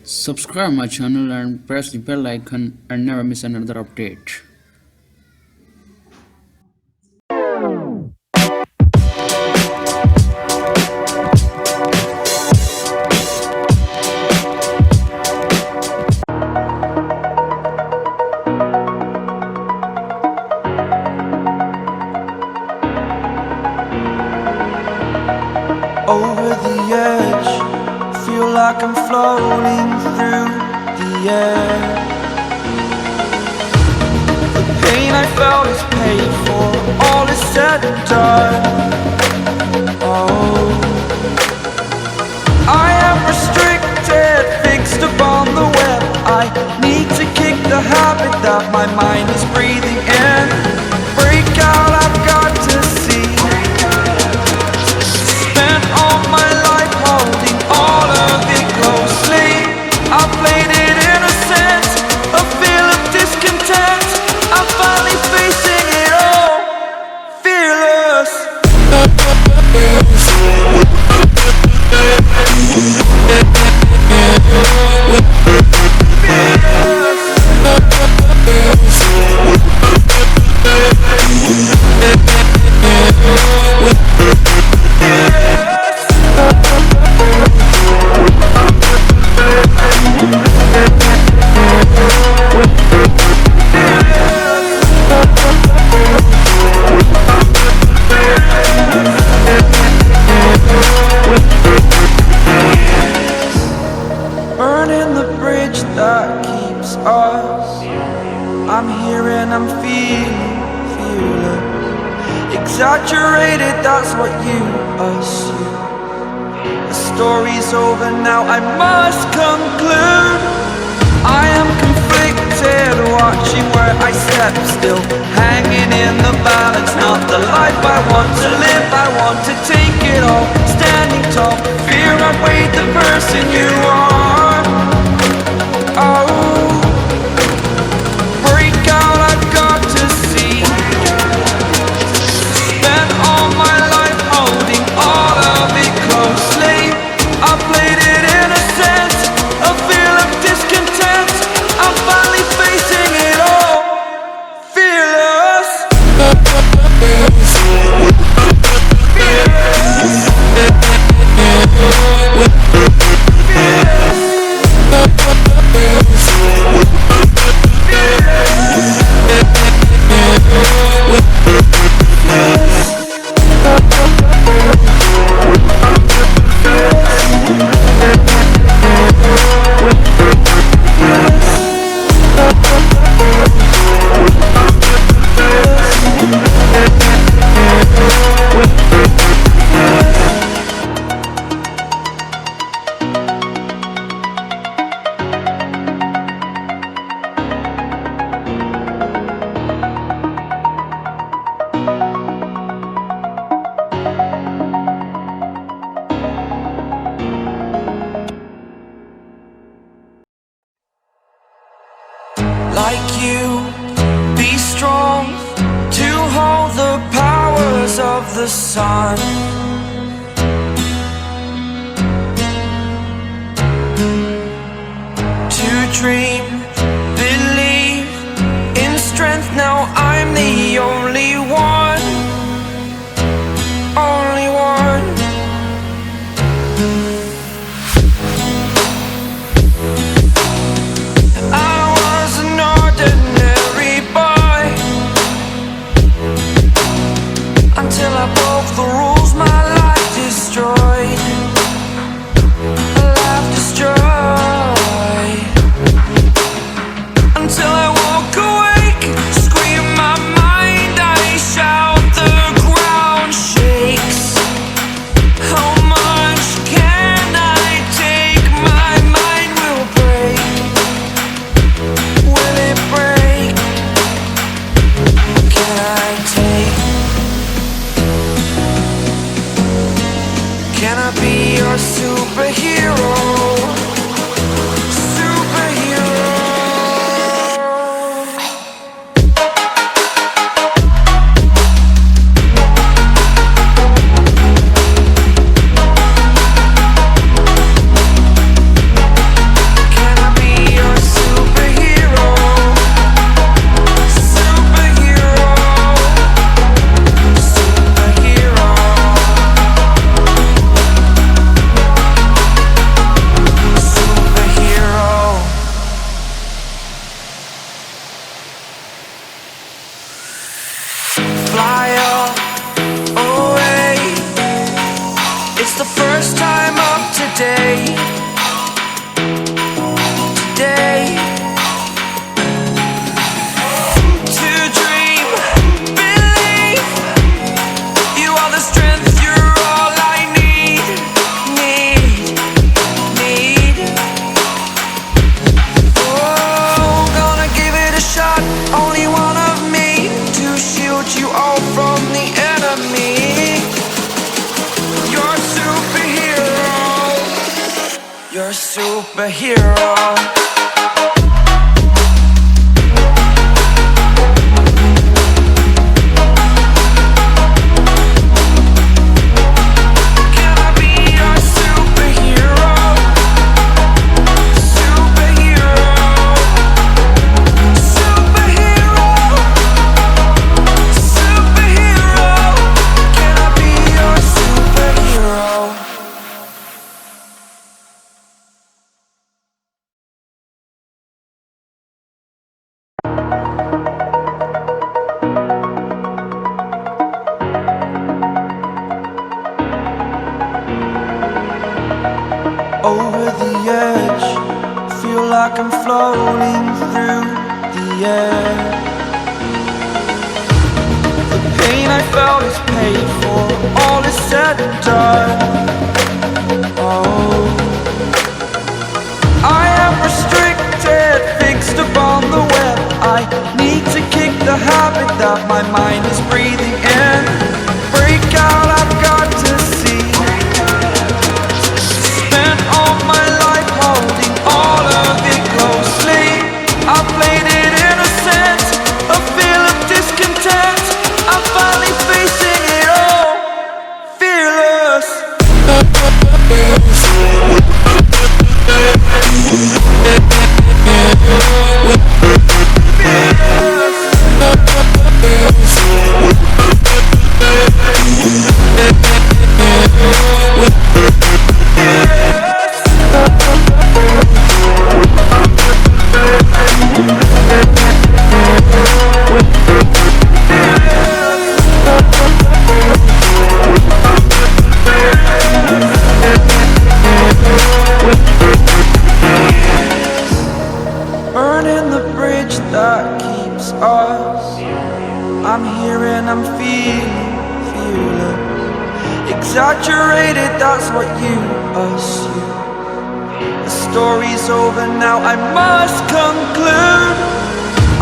Subscribe my channel and press the bell icon and never miss another update. Over the edge, feel like I'm floating through the air. The pain I felt is paid for, all is said and done. Oh, I am restricted, fixed upon the web. I need to kick the habit that my mind is breathing in. Break out, I've got to see. Spent all my life holding all of it closely. I played it innocent, a feel of discontent. I'm finally facing it all, fearless. Burning the bridge that keeps us. I'm here and I'm feeling fearless. Exaggerated, that's what you assume. The story's over now, I must conclude. I am conflicted, watching where I step still, hanging in the balance. Not the life I want to live, I want to take it all. Standing tall, fear I weighed the person you are. Oh, break out, I've got to see. Spent all my life holding all of it closely. I played it innocent, a feel of discontent. I'm finally facing it all, fearless. Like you, be strong to hold the powers of the sun. To dream, believe in strength. Now I'm the only one, only one. Until I broke the rules, my life destroyed. A life destroyed. superhero. Over the edge, feel like I'm floating through the air. The pain I felt is paid for, all is said and done. Oh, I am restricted, fixed upon the web. I need to kick the habit that my mind is breathing in. Break out, I've got to see. My life holding all of it closely. I played it innocent, a feel of discontent. I'm finally facing it all, fearless. Burning the bridge that keeps us. I'm here and I'm feeling fearless. Exaggerated, that's what you assume. The story's over now, I must conclude.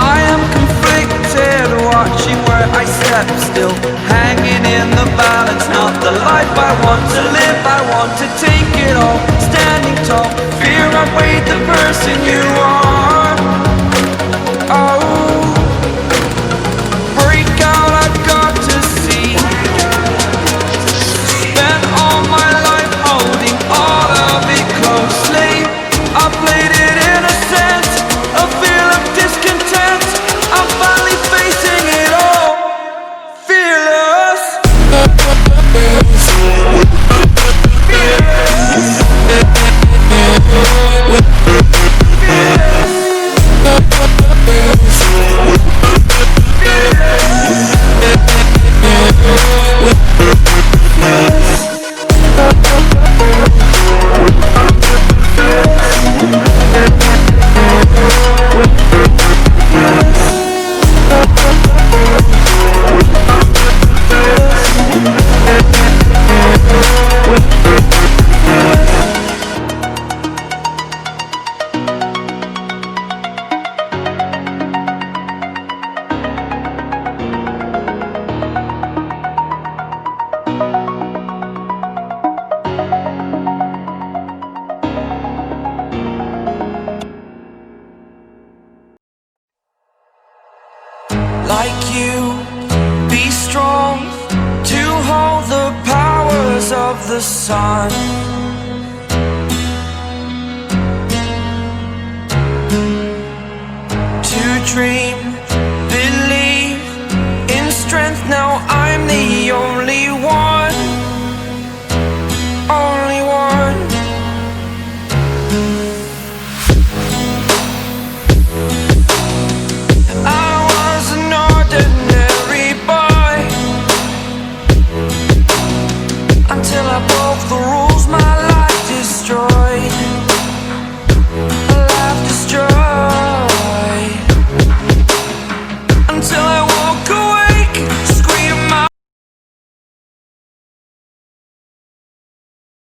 I am conflicted, watching where I step still, hanging in the balance. Not the life I want to live, I want to take it all. Standing tall, fear I've weighed the person you are. Oh, break out, I've got to see. Spent all my life holding all of it closely. I played it innocent, a feel of discontent. I'm finally facing it all, fearless. Like you, be strong to hold the powers of the sun. To dream